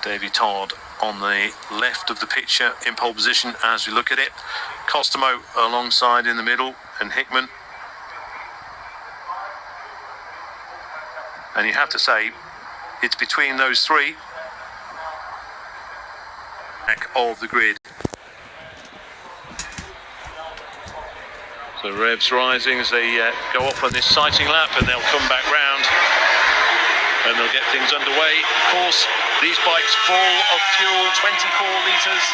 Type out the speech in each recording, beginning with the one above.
Davy Todd on the left of the picture in pole position as we look at it. Costomo alongside in the middle, and Hickman. And you have to say, it's between those three. Back of the grid. So revs rising as they go off on this sighting lap, and they'll come back round and they'll get things underway. Of course, these bikes full of fuel, 24 litres.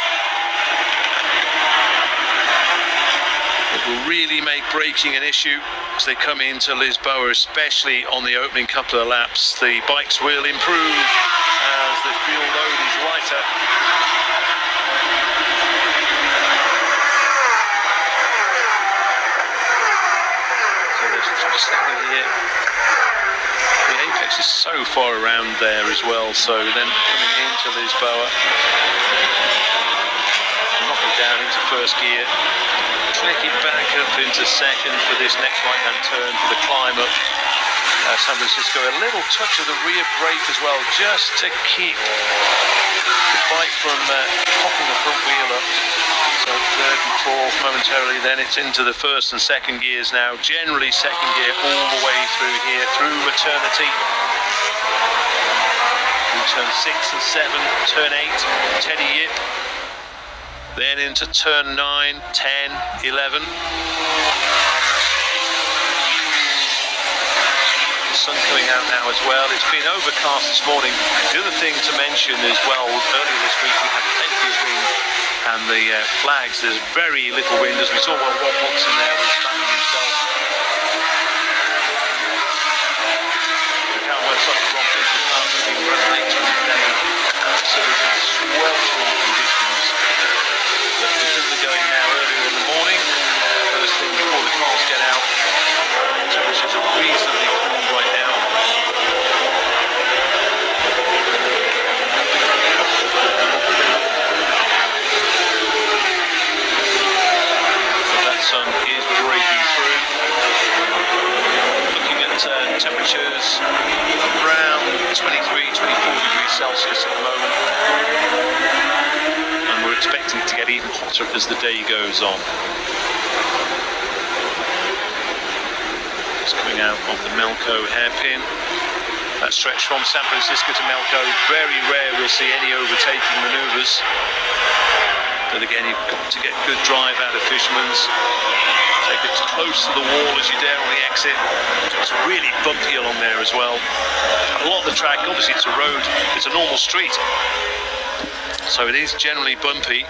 It will really make braking an issue as they come into Lisboa, especially on the opening couple of laps. The bikes will improve as the fuel load is lighter. So there's fast here. The apex is so far around there as well, so then coming into Lisboa, knock it down into first gear, click it back up into second for this next right-hand turn for the climb up San Francisco. A little touch of the rear brake as well, just to keep the bike from popping the front wheel up. So third and fourth momentarily, then it's into the first and second gears now. Generally second gear all the way through here, through eternity. Through turn 6 and 7, turn 8, Teddy Yip. Then into turn 9, 10, 11. The sun coming out now as well. It's been overcast this morning. The other thing to mention as well, earlier this week we had plenty of wind, and the flags, there's very little wind, as we saw while Rob Hodgson there was fanning himself. The Macau Motorcycle Grand Prix is starting to be run later in the day. Absolutely sweltering conditions. But because they're going now earlier in the morning, first thing before the cars get out, temperatures are reasonably cool right now. But that sun is breaking through. Looking at temperatures around 23, 24 degrees Celsius at the moment. We're expecting it to get even hotter as the day goes on. It's coming out of the Melco hairpin. That stretch from San Francisco to Melco, very rare we'll see any overtaking manoeuvres. But again, you've got to get good drive out of Fisherman's. Take it as close to the wall as you dare on the exit. It's really bumpy along there as well. A lot of the track, obviously it's a road, it's a normal street. So it is generally bumpy,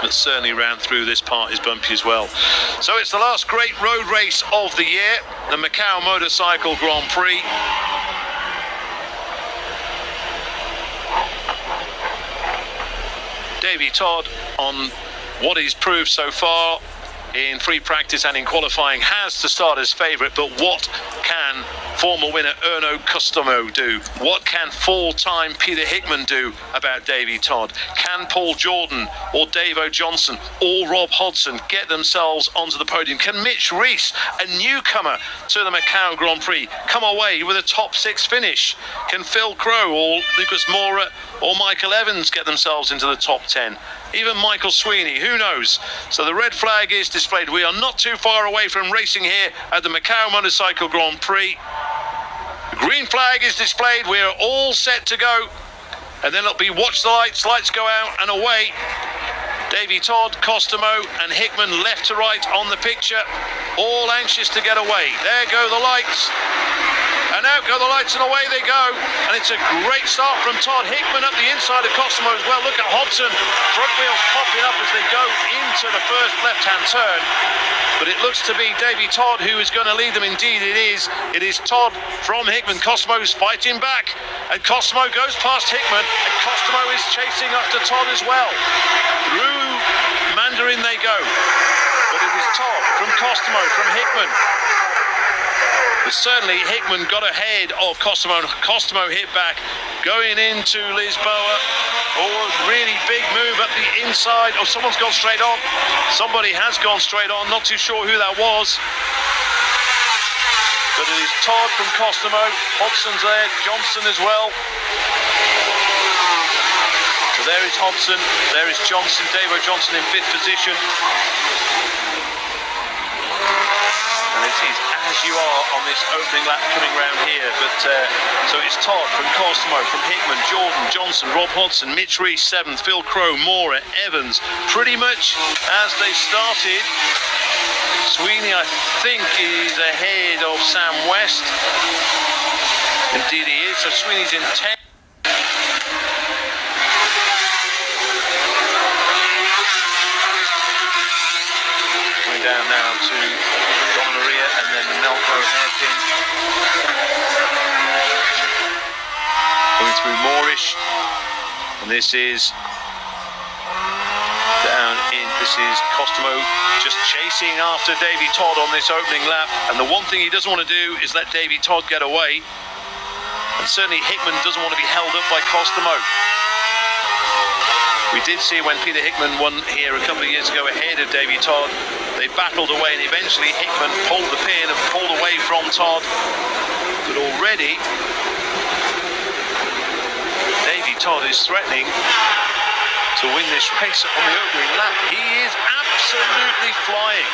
but certainly round through this part is bumpy as well. So it's the last great road race of the year, the Macau Motorcycle Grand Prix. Davy Todd, on what he's proved so far in free practice and in qualifying, has to start as favourite, but what can former winner Erno Costomo do? What can full-time Peter Hickman do about Davy Todd? Can Paul Jordan or Dave O'Johnson or Rob Hodgson get themselves onto the podium? Can Mitch Rees, a newcomer to the Macau Grand Prix, come away with a top 6 finish? Can Phil Crowe or Lucas Mora or Michael Evans get themselves into the top 10? Even Michael Sweeney, who knows? So the red flag is displayed. We are not too far away from racing here at the Macau Motorcycle Grand Prix. The green flag is displayed. We are all set to go. And then it'll be watch the lights. Lights go out and away. Davy Todd, Costomo and Hickman left to right on the picture. All anxious to get away. There go the lights. And out go the lights and away they go. And it's a great start from Todd. Hickman up the inside of Costomo as well. Look at Hodgson. Front wheels popping up as they go into the first left-hand turn. But it looks to be Davy Todd who is going to lead them. Indeed it is. It is Todd from Hickman. Costomo's fighting back. And Costomo goes past Hickman. And Costomo is chasing after Todd as well. Through Mandarin they go. But it is Todd from Costomo, from Hickman. But certainly Hickman got ahead of Costomo, and Costomo hit back going into Lisboa. Oh, really big move up the inside. Oh, someone's gone straight on. Somebody has gone straight on. Not too sure who that was. But it is Todd from Costomo. Hodgson's there, Johnson as well. So there is Hodgson, there is Johnson, Davo Johnson in 5th position. And it is as you are on this opening lap coming round here. But so it's Todd from Costomo, from Hickman, Jordan, Johnson, Rob Hodgson, Mitch Reese 7th, Phil Crow, Moore, Evans, pretty much as they started. Sweeney, I think, is ahead of Sam West. Indeed he is. So Sweeney's in 10th. Going down now to Don Maria and then the Melco hairpin. Going through Moorish. And this is down in, this is Costomo just chasing after Davey Todd on this opening lap. And the one thing he doesn't want to do is let Davey Todd get away. And certainly Hickman doesn't want to be held up by Costomo. We did see when Peter Hickman won here a couple of years ago ahead of Davey Todd, they battled away and eventually Hickman pulled the pin and pulled away from Todd. But already, Davey Todd is threatening to win this race on the opening lap. He is absolutely flying.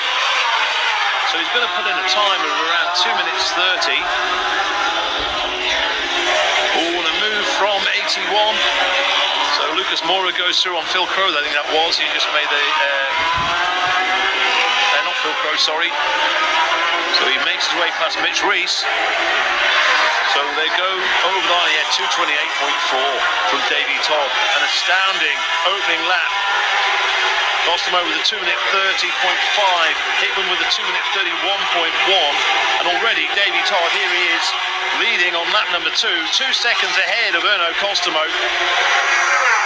So he's going to put in a time of around 2 minutes 30. Oh, and a move from 81. So Lucas Mora goes through on Phil Crow, I think that was. He just made the... not Phil Crow, sorry. So he makes his way past Mitch Reese. So they go over the line at 228.4 from Davey Todd. An astounding opening lap. Costomo with a 2 minute 30.5. Hickman with a 2 minute 31.1. And already Davey Todd, here he is, leading on lap number 2. 2 seconds ahead of Erno Costomo.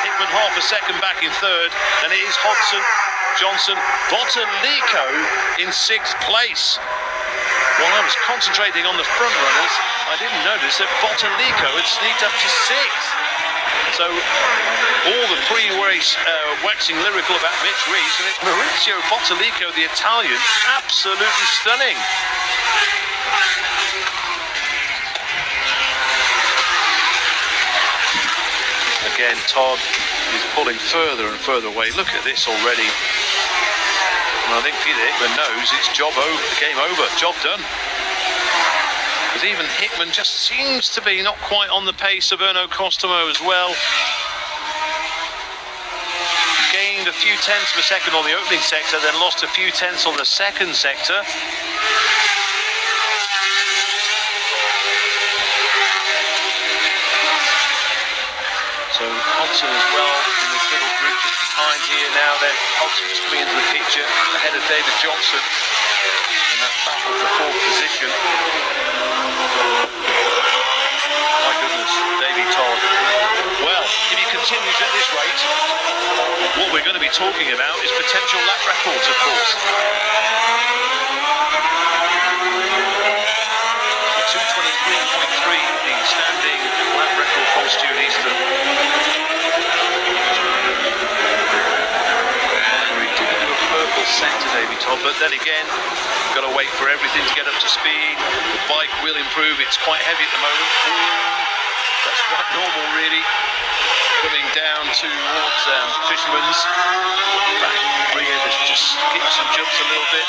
Hickman half a second back in 3rd. And it is Hodgson, Johnson, Bottalico in 6th place. While I was concentrating on the front runners, I didn't notice that Bottalico had sneaked up to 6th. So all the pre-race waxing lyrical about Mitch Reese, and it's Maurizio Bottalico, the Italian, absolutely stunning. Again, Todd is pulling further and further away. Look at this already. And I think Peter Hickman knows it's job over, game over, job done. Because even Hickman just seems to be not quite on the pace of Erno Costomo as well. Gained a few tenths of a second on the opening sector, then lost a few tenths on the second sector. So Hodgson as well in this little group just behind here now. Then Hodgson just coming into the picture ahead of David Johnson in that battle for 4th position. My goodness, Davey Todd. Well, if he continues at this rate, what we're going to be talking about is potential lap records, of course. 223.3, the standing lap record from Stuart Easton. And we didn't do a purple sector, Davey Todd, but then again, got to wait for everything to get up to speed. The bike will improve, it's quite heavy at the moment. Ooh, that's quite normal, really. Coming down towards Fisherman's. Back rear, just skips and jumps a little bit.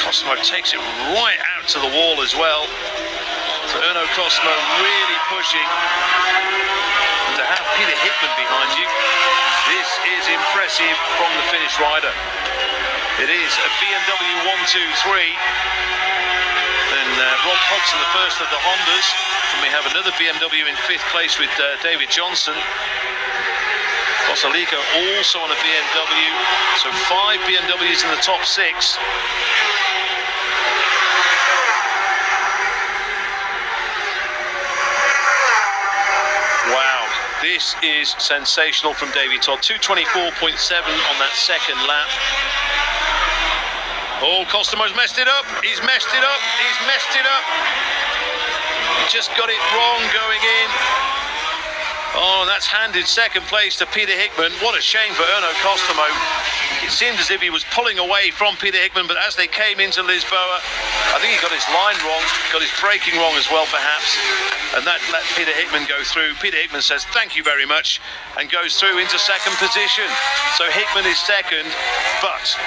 Costomo takes it right out to the wall as well. So Erno Costomo really pushing. And to have Peter Hickman behind you, this is impressive from the Finnish rider. It is a BMW 123. And Rob Hodgson, the first of the Hondas. And we have another BMW in 5th place with David Johnson. Bottalico also on a BMW. So 5 BMWs in the top 6. Wow, this is sensational from Davey Todd. 224.7 on that second lap. Oh, Costomo's messed it up. He's messed it up. He's messed it up. He just got it wrong going in. Oh, and that's handed second place to Peter Hickman. What a shame for Erno Costomo. It seemed as if he was pulling away from Peter Hickman, but as they came into Lisboa, I think he got his line wrong, got his braking wrong as well, perhaps, and that let Peter Hickman go through. Peter Hickman says, thank you very much, and goes through into second position. So Hickman is second, but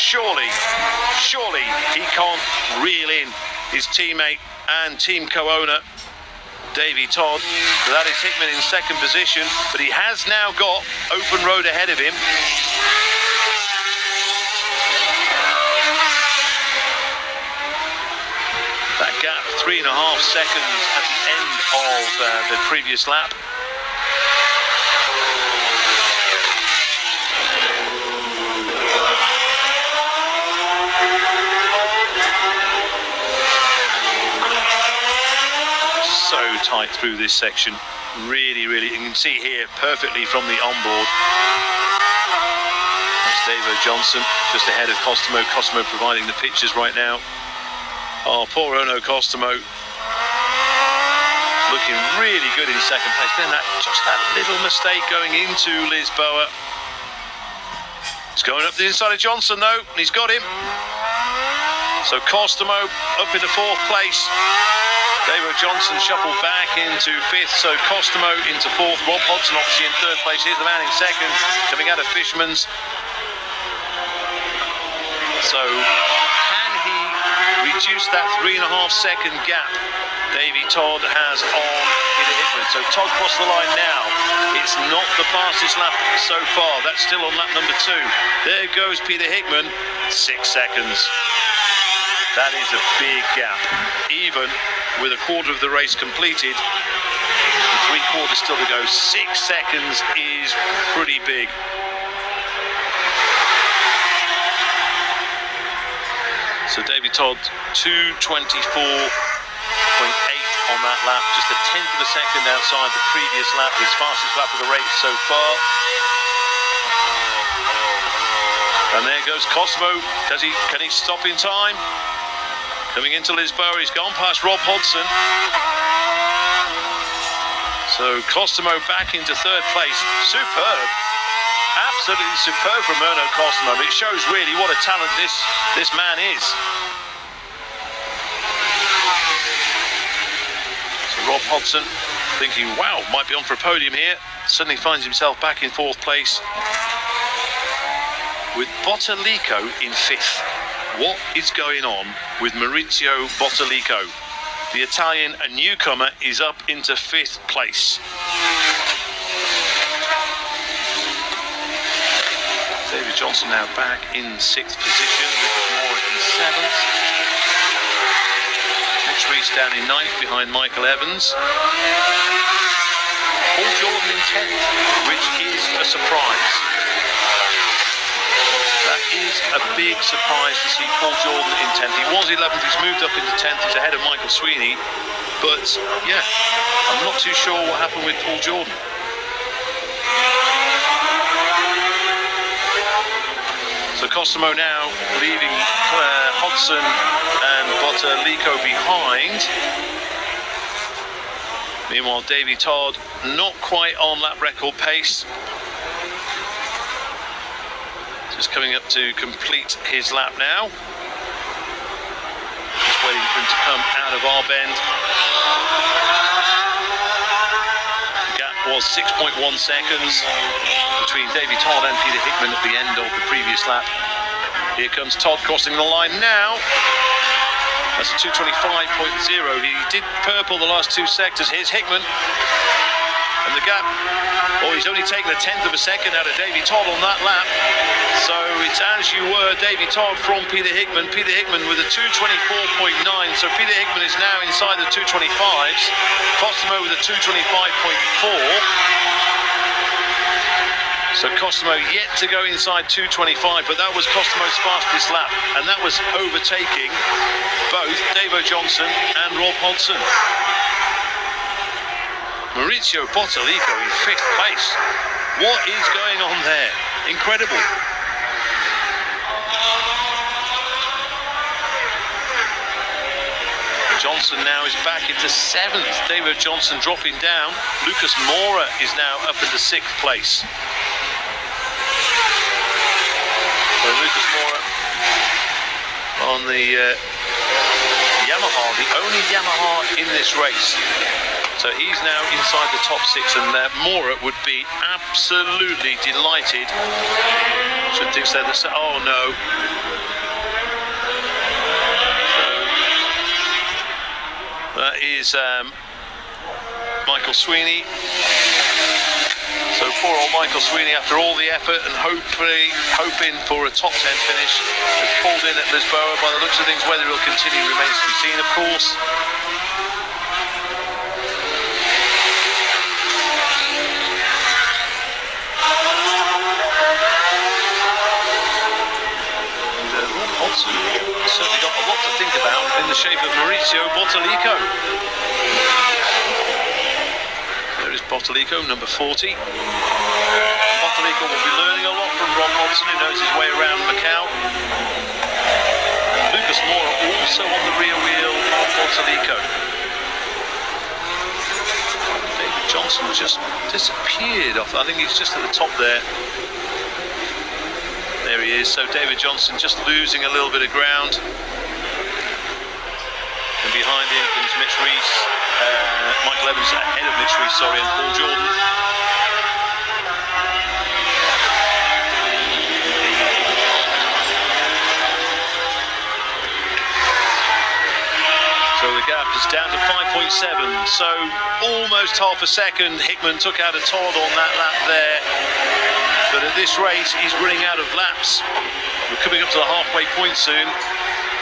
surely he can't reel in his teammate and team co-owner, Davy Todd. So that is Hickman in second position, but he has now got open road ahead of him. That gap, 3.5 seconds at the end of the previous lap. So tight through this section, really, you can see here perfectly from the onboard. That's Davo Johnson just ahead of Costomo. Costomo providing the pictures right now. Oh, poor Erno Costomo, looking really good in second place. Then just that little mistake going into Lisboa. He's going up the inside of Johnson though, and he's got him. So Costomo up into fourth place. Davo Johnson shuffled back into fifth, so Costomo into fourth. Rob Hodgson obviously in third place. Here's the man in second, coming out of Fisherman's. So can he reduce that 3.5 second gap Davy Todd has on Peter Hickman? So Todd crossed the line now. It's not the fastest lap so far. That's still on lap number 2. There goes Peter Hickman, 6 seconds. That is a big gap. Even with a quarter of the race completed, 3/4 still to go, 6 seconds is pretty big. So Davy Todd, 2:24.8 on that lap, just a 1/10 of a second outside the previous lap, his fastest lap of the race so far. And there goes Costomo. Can he stop in time? Coming into Lisboa, he's gone past Rob Hodgson. So Costomo back into third place. Superb. Absolutely superb from Erno Costomo. It shows really what a talent this man is. So Rob Hodgson thinking, wow, might be on for a podium here. Suddenly finds himself back in fourth place with Bottalico in fifth. What is going on with Maurizio Bottalico? The Italian, a newcomer, is up into fifth place. David Johnson now back in sixth position. Lucas Moore in seventh. Mitch Reese down in ninth behind Michael Evans. Paul Jordan in 10th, which is a surprise. That is a big surprise to see Paul Jordan in 10th. He was 11th, he's moved up into 10th, he's ahead of Michael Sweeney. But yeah, I'm not too sure what happened with Paul Jordan. So Costomo now leaving Hodgson and Bottalico behind. Meanwhile, Davy Todd not quite on lap record pace. Just coming up to complete his lap now. Just waiting for him to come out of our bend. The gap was 6.1 seconds between Davy Todd and Peter Hickman at the end of the previous lap. Here comes Todd crossing the line now. That's a 2:25.0. He did purple the last two sectors. Here's Hickman. And the gap, he's only taken a 1/10 of a second out of Davy Todd on that lap. So it's as you were, Davy Todd from Peter Hickman. Peter Hickman with a 2:24.9. So Peter Hickman is now inside the 2:25s. Costomo with a 2:25.4. So Costomo yet to go inside 2:25, but that was Costomo's fastest lap, and that was overtaking both Davo Johnson and Rob Hodgson. Maurizio Bottalico in 5th place. What is going on there? Incredible. Johnson now is back into 7th. David Johnson dropping down. Lucas Moura is now up into 6th place. So Lucas Moura on the Yamaha, the only Yamaha in this race. So he's now inside the top 6, and Moura would be absolutely delighted. Should think so. Oh no. That is Michael Sweeney. So poor old Michael Sweeney, after all the effort and hoping for a top 10 finish, has pulled in at Lisboa. By the looks of things, whether he'll continue remains to be seen, of course. Certainly got a lot to think about in the shape of Mauricio Bottalico. There is Bottalico, number 40. Bottalico will be learning a lot from Rob Hodgson, who knows his way around Macau. And Lucas Moura also on the rear wheel of Bottalico. David Johnson just disappeared off. I think he's just at the top there. There he is. So David Johnson just losing a little bit of ground. And behind him comes Mitch Reese. Michael Evans ahead of Mitch Reese, sorry, and Paul Jordan. So the gap is down to 5.7. So almost half a second. Hickman took out a Todd on that lap there. But at this race, he's running out of laps. We're coming up to the halfway point soon,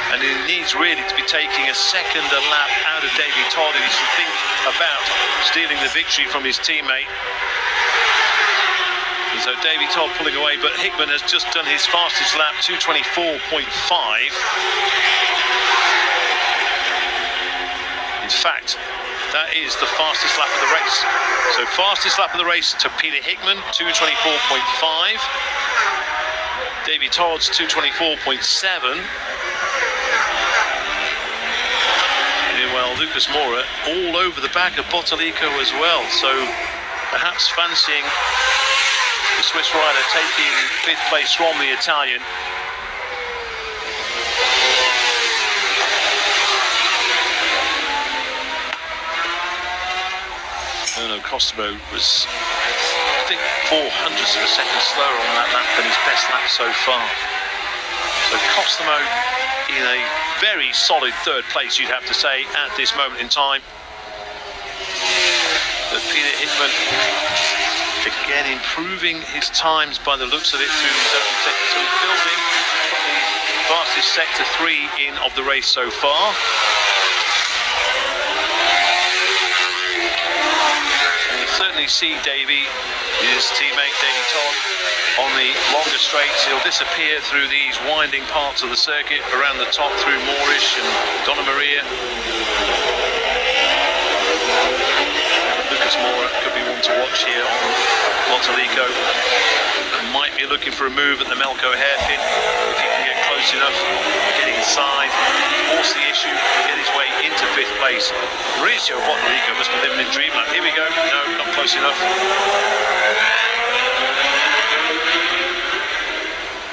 and he needs really to be taking a second a lap out of Davy Todd if he's to think about stealing the victory from his teammate. And so Davy Todd pulling away, but Hickman has just done his fastest lap, 2:24.5. In fact, that is the fastest lap of the race. So fastest lap of the race to Peter Hickman, 2:24.5. Davy Todd's 2:24.7. Meanwhile, Lucas Moura all over the back of Bottalico as well. So perhaps fancying the Swiss rider taking 5th place from the Italian. Costomo was, I think, 0.04 of a second slower on that lap than his best lap so far. So Costomo in a very solid 3rd place, you'd have to say, at this moment in time. But Peter Hickman, again, improving his times by the looks of it through his own sector. So he's building, got the fastest sector 3 in of the race so far. Certainly see Davy, his teammate Davy Todd, on the longer straights. He'll disappear through these winding parts of the circuit around the top through Moorish and Donna Maria. Lucas Moura could be one to watch here on Bottalico. Might be looking for a move at the Melco hairpin if he can get close enough, get inside, force the issue, get his way into 5th place. Mauricio Bottalico must be living in dreamland. Here we go. No, not close enough.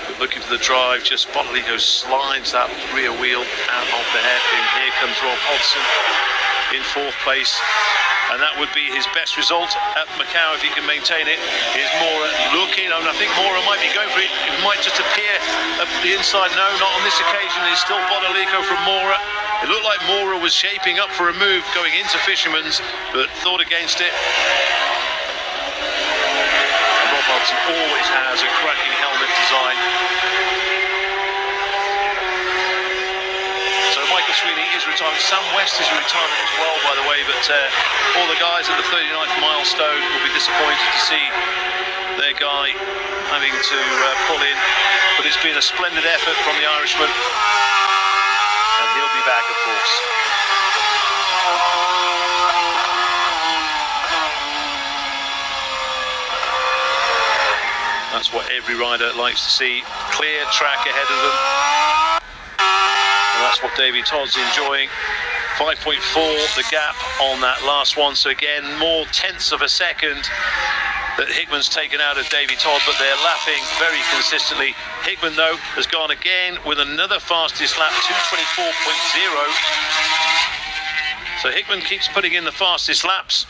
But looking for the drive, just Bottalico slides that rear wheel out of the hairpin. Here comes Rob Hodgson in 4th place. And that would be his best result at Macau if he can maintain it. Here's Moura looking, and I think Moura might be going for it. It might just appear up the inside. No, not on this occasion. It's still Bottalico from Moura. It looked like Moura was shaping up for a move going into Fisherman's, but thought against it. And Rob Hodgson always has a cracking helmet design. Michael Sweeney is retiring. Sam West is retiring as well, by the way, but all the guys at the 39th milestone will be disappointed to see their guy having to pull in. But it's been a splendid effort from the Irishman, and he'll be back, of course. That's what every rider likes to see. Clear track ahead of them. And that's what Davy Todd's enjoying. 5.4 the gap on that last one. So again, more tenths of a second that Hickman's taken out of Davy Todd, but they're lapping very consistently. Hickman, though, has gone again with another fastest lap, 2:24.0. So Hickman keeps putting in the fastest laps.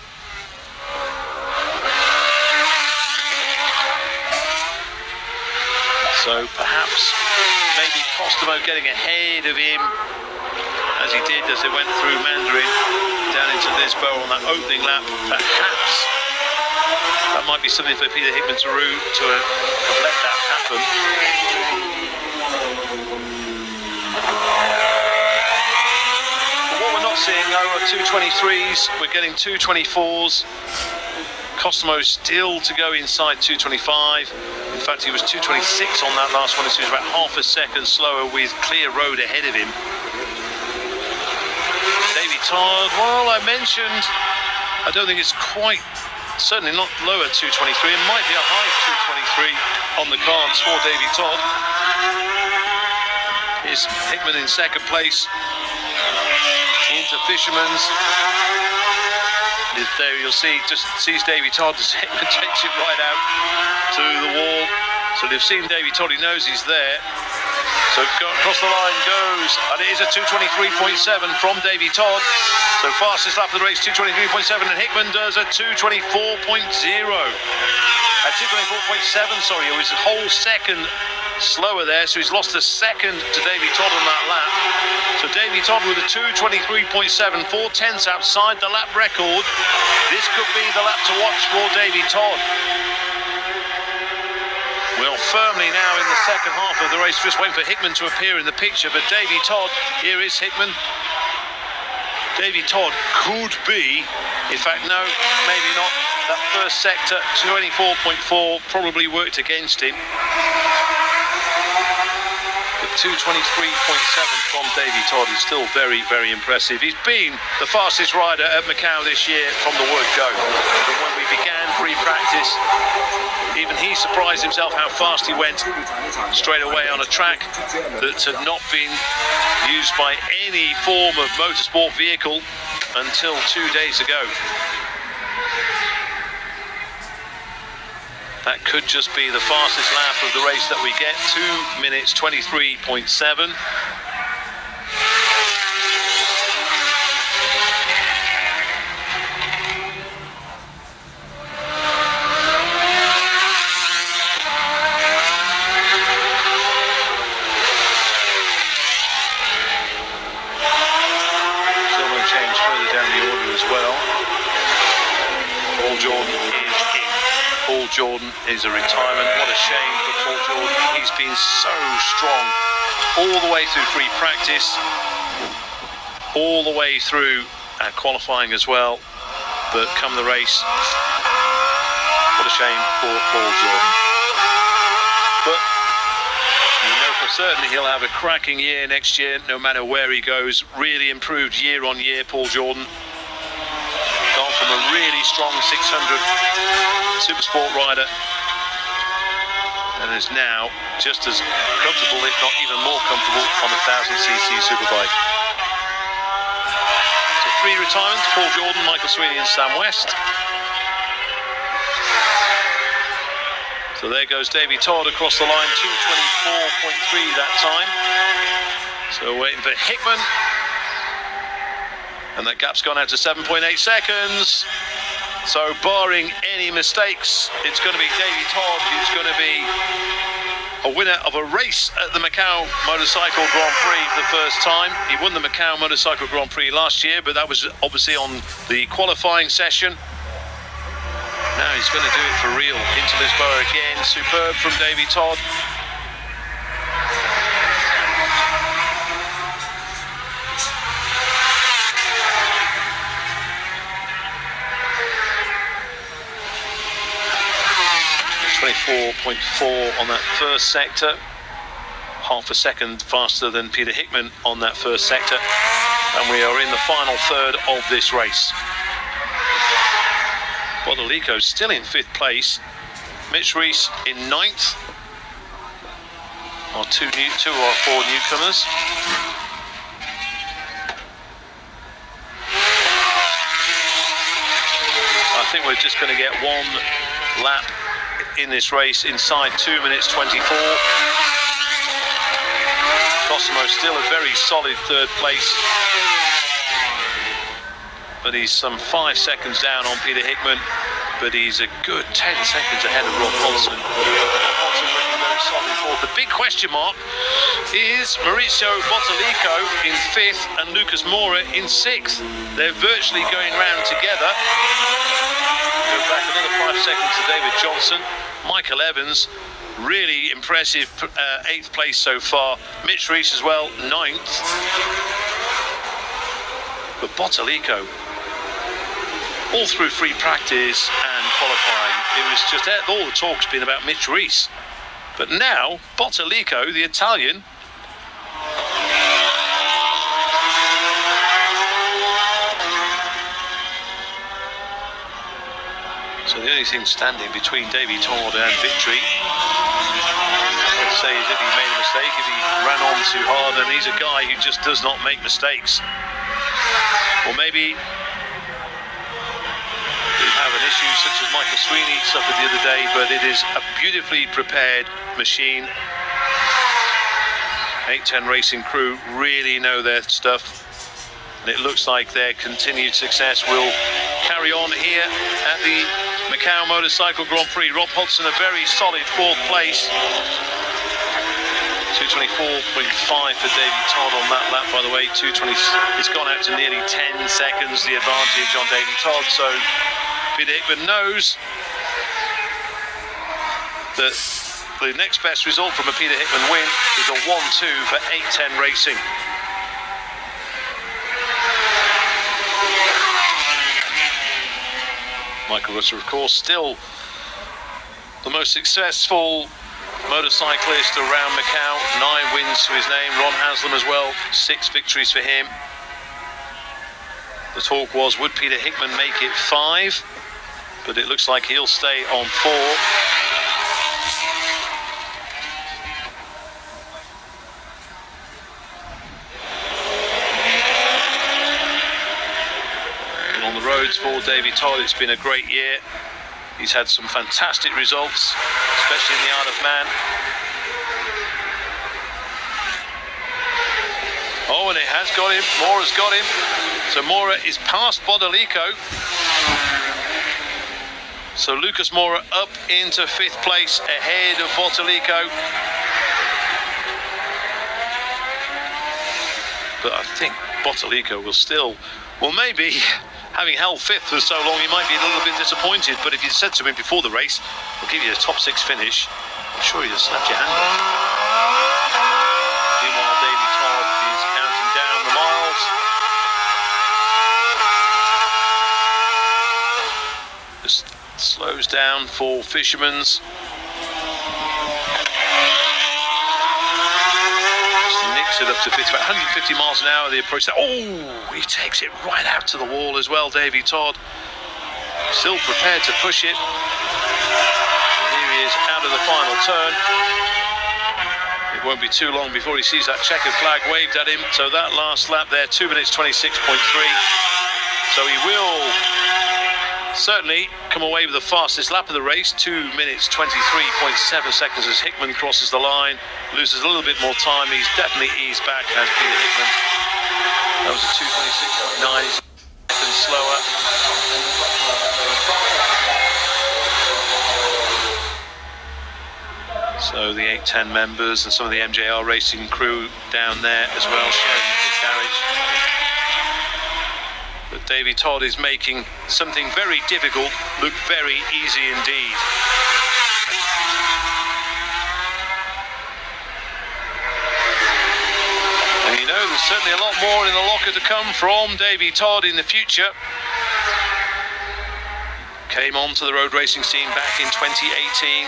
So perhaps maybe Costomo getting ahead of him, as he did as they went through Mandarin down into Lisboa on that opening lap. Perhaps that might be something for Peter Hickman to have let that happen. But what we're not seeing though are 2:23s, we're getting 2:24s. Costomo still to go inside 2:25. In fact, he was 2:26 on that last one, so he was about half a second slower with clear road ahead of him. Davy Todd, well, I mentioned, I don't think it's quite, certainly not lower 2:23. It might be a high 2:23 on the cards for Davy Todd. Here's Hickman in second place into Fisherman's. There you'll see, just sees Davy Todd, as Hickman takes it right out to the wall. So they've seen Davy Todd, he knows he's there. So across the line goes, and it is a 2:23.7 from Davy Todd. So fastest lap of the race, 2:23.7, and Hickman does a 2:24.0. At 2:24.7, sorry, it was a whole second slower there, so he's lost a second to Davy Todd on that lap. So Davy Todd with a 2:23.7, 4/10 outside the lap record. This could be the lap to watch for Davy Todd. We're firmly now in the second half of the race, just waiting for Hickman to appear in the picture, but Davy Todd, here is Hickman. Davy Todd could be, in fact no, maybe not, that first sector, 24.4, probably worked against him. 2:23.7 from Davy Todd is still very, very impressive. He's been the fastest rider at Macau this year from the word go. From when we began free practice, even he surprised himself how fast he went straight away on a track that had not been used by any form of motorsport vehicle until 2 days ago. That could just be the fastest lap of the race that we get, 2 minutes 23.7. Still going to change further down the order as well. Paul Jordan is in. Paul Jordan is a retirement. What a shame for Paul Jordan. He's been so strong all the way through free practice, all the way through qualifying as well. But come the race, what a shame for Paul Jordan. But you know for certain he'll have a cracking year next year, no matter where he goes. Really improved year on year, Paul Jordan. Gone from a really strong 600 Supersport rider and is now just as comfortable, if not even more comfortable, on a 1000cc Superbike. So 3 retirements: Paul Jordan, Michael Sweeney and Sam West. So there goes Davy Todd across the line, 2:24.3 that time. So waiting for Hickman. And that gap's gone out to 7.8 seconds. So barring any mistakes, it's going to be Davy Todd who's going to be a winner of a race at the Macau Motorcycle Grand Prix for the first time. He won the Macau Motorcycle Grand Prix last year, but that was obviously on the qualifying session. Now he's going to do it for real. Into Lisboa again. Superb from Davy Todd. .4 on that first sector, half a second faster than Peter Hickman on that first sector, and we are in the final third of this race. Bodolico's still in 5th place, Mitch Reese in 9th, our two or four newcomers. I think we're just going to get one lap in this race inside 2 minutes 24. Cosimo still a very solid third place, but he's some 5 seconds down on Peter Hickman, but he's a good 10 seconds ahead of Rob Hodgson. Rob Hodgson looking very solid fourth. The big question mark is Mauricio Bottalico in 5th and Lucas Moura in 6th. They're virtually going round together. Go back another 5 seconds to David Johnson. Michael Evans, really impressive 8th place so far. Mitch Reese as well, 9th. But Bottalico, all through free practice and qualifying, it was just all the talk's been about Mitch Reese. But now, Bottalico, the Italian, so the only thing standing between Davy Todd and victory, I'd say, is if he made a mistake, if he ran on too hard, and he's a guy who just does not make mistakes. Or maybe have an issue such as Michael Sweeney suffered the other day, but it is a beautifully prepared machine. 810 Racing crew really know their stuff, and it looks like their continued success will carry on here at the Macau Motorcycle Grand Prix. Rob Hodgson, a very solid 4th place. 224.5 for Davy Todd on that lap, by the way. 220. It's gone out to nearly 10 seconds, the advantage on Davy Todd. So Peter Hickman knows that the next best result from a Peter Hickman win is a 1-2 for 810 Racing. Michael Rutter, of course, still the most successful motorcyclist around Macau. 9 wins to his name. Ron Haslam as well, 6 victories for him. The talk was, would Peter Hickman make it 5? But it looks like he'll stay on 4. And on the roads for Davy Todd, it's been a great year. He's had some fantastic results, especially in the Isle of Man. Oh, and it has got him. Moura's got him. So Moura is past Bottalico. So Lucas Moura up into 5th place ahead of Bottalico. But I think Bottalico will still, well, maybe having held 5th for so long, he might be a little bit disappointed. But if you said to him before the race, we'll give you a top 6 finish, I'm sure he'd have snapped your hand off. Meanwhile, Davy Todd is counting down the miles. Just slows down for Fisherman's. Nicks it up to 50, about 150 miles an hour. The approach. Oh, he takes it right out to the wall as well. Davy Todd still prepared to push it. And here he is out of the final turn. It won't be too long before he sees that checkered flag waved at him. So that last lap there, 2 minutes 26.3. So he will certainly come away with the fastest lap of the race. 2 minutes 23.7 seconds as Hickman crosses the line, loses a little bit more time. He's definitely eased back as Peter Hickman. That was a 2:26.9 seconds slower. So the 810 members and some of the MJR Racing crew down there as well, sharing the pit carriage. But Davy Todd is making something very difficult look very easy indeed. And you know, there's certainly a lot more in the locker to come from Davy Todd in the future. Came onto the road racing scene back in 2018.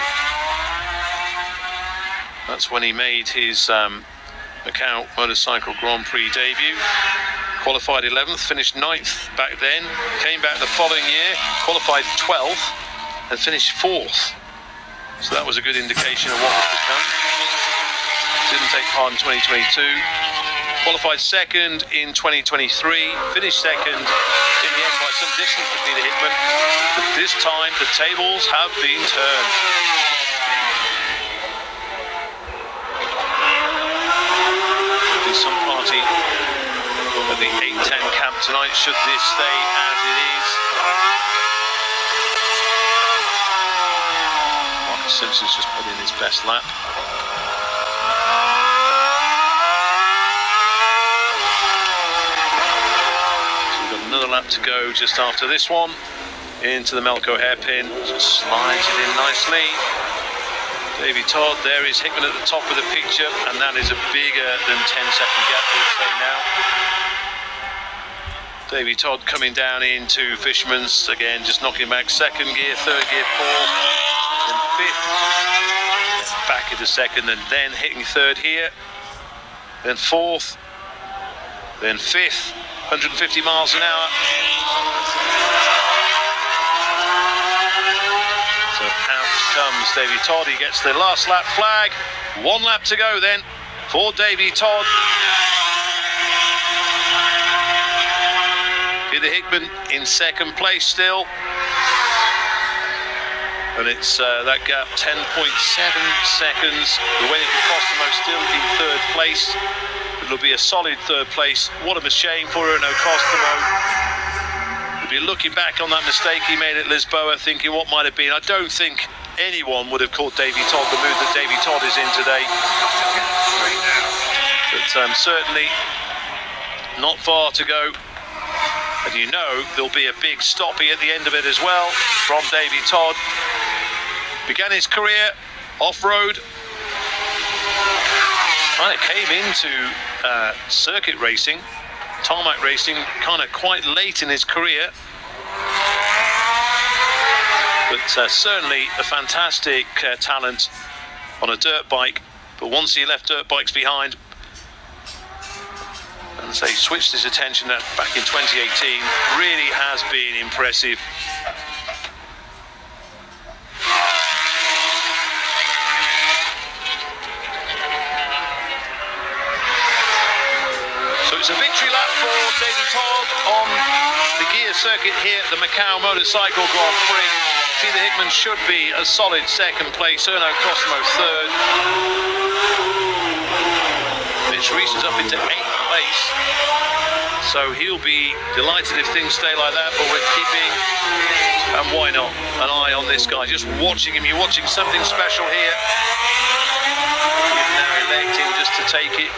That's when he made his Macau Motorcycle Grand Prix debut. Qualified 11th, finished 9th back then, came back the following year, qualified 12th and finished 4th. So that was a good indication of what was to come. Didn't take part in 2022. Qualified 2nd in 2023, finished 2nd in the end by some distance for Peter Hickman. The This time the tables have been turned. There'll be some party at the 8:10 camp tonight should this stay as it is. Marcus Simpson's just put in his best lap. Another lap to go just after this one. Into the Melco hairpin, just slides it in nicely. Davy Todd, there is Hickman at the top of the picture, and that is a bigger than 10-second gap, we'll say now. Davy Todd coming down into Fisherman's, again just knocking back second gear, third gear, fourth, then fifth, back into second, and then hitting third here, then fourth, then fifth. 150 miles an hour. So out comes Davy Todd. He gets the last lap flag. 1 lap to go then for Davy Todd. Peter Hickman in second place still. And it's that gap 10.7 seconds. We're waiting for Costomo still in third place. It'll be a solid third place. What a shame for Erno Costomo. He'll be looking back on that mistake he made at Lisboa, thinking what might have been. I don't think anyone would have caught Davy Todd the mood that Davy Todd is in today. But certainly not far to go. And you know there'll be a big stoppie at the end of it as well from Davy Todd. Began his career off-road. Kind of came into circuit racing, tarmac racing, kind of quite late in his career. But certainly a fantastic talent on a dirt bike. But once he left dirt bikes behind, and so he switched his attention back in 2018, really has been impressive. It's a victory lap for Davy Todd on the Guia circuit here at the Macau Motorcycle Grand Prix. Peter Hickman should be a solid second place, Erno Costomo third. Mitch Reese is up into 8th place, so he'll be delighted if things stay like that, but we're keeping, and why not, an eye on this guy. Just watching him, you're watching something special here. He's now electing just to take it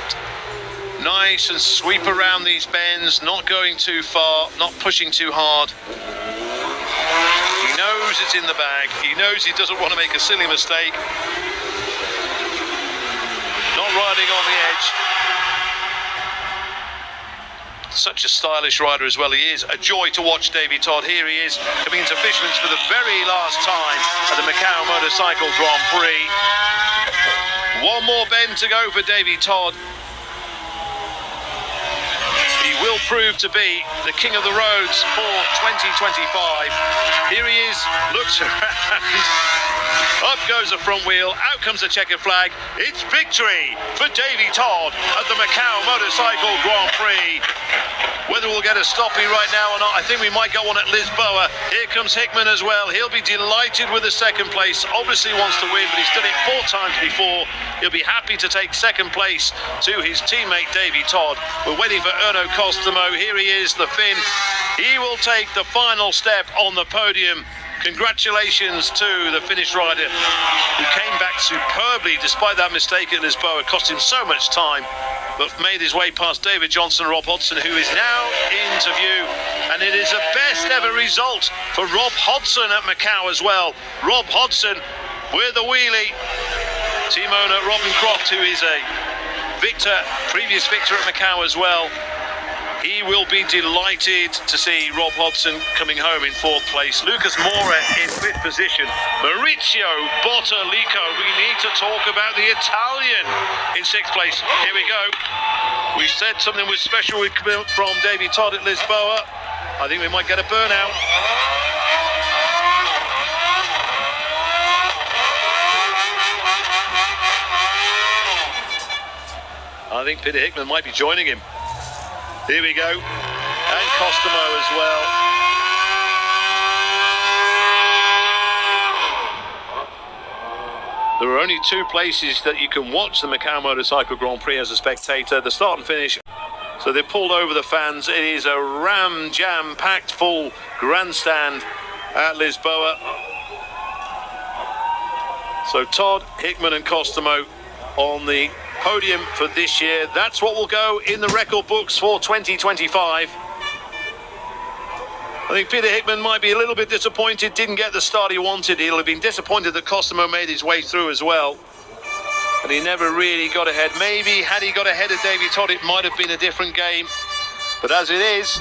nice and sweep around these bends, not going too far, not pushing too hard. He knows it's in the bag. He knows he doesn't want to make a silly mistake. Not riding on the edge. Such a stylish rider as well he is. A joy to watch Davy Todd. Here he is coming into Fisherman's for the very last time at the Macau Motorcycle Grand Prix. 1 more bend to go for Davy Todd. Will prove to be the king of the roads for 2025. Here he is, looks around, up goes the front wheel, out comes the checkered flag. It's victory for Davy Todd at the Macau Motorcycle Grand Prix. Whether we'll get a stoppie right now or not, I think we might get one at Lisboa. Here comes Hickman as well. He'll be delighted with the second place. Obviously wants to win, but he's done it 4 times before. He'll be happy to take second place to his teammate Davy Todd. We're waiting for Erno Costomo. Here he is, the Finn. He will take the final step on the podium. Congratulations to the Finnish rider who came back superbly despite that mistake at Lisboa. It cost him so much time, but made his way past David Johnson and Rob Hodgson, who is now into view. And it is a best ever result for Rob Hodgson at Macau as well. Rob Hodgson with a wheelie. Team owner Robin Croft, who is a previous victor at Macau as well. He will be delighted to see Rob Hodgson coming home in 4th place. Lucas Mora in 5th position. Maurizio Bottalico. We need to talk about the Italian in 6th place. Here we go. We said something was special from Davy Todd at Lisboa. I think we might get a burnout. I think Peter Hickman might be joining him. Here we go, and Costomo as well. There are only two places that you can watch the Macau Motorcycle Grand Prix as a spectator, the start and finish. So they pulled over the fans. It is a ram-jam packed full grandstand at Lisboa. So Todd, Hickman and Costomo on the podium for this year. That's what will go in the record books for 2025. I think Peter Hickman might be a little bit disappointed, didn't get the start he wanted. He'll have been disappointed that Costomo made his way through as well. And he never really got ahead. Maybe had he got ahead of Davy Todd, it might have been a different game. But as it is...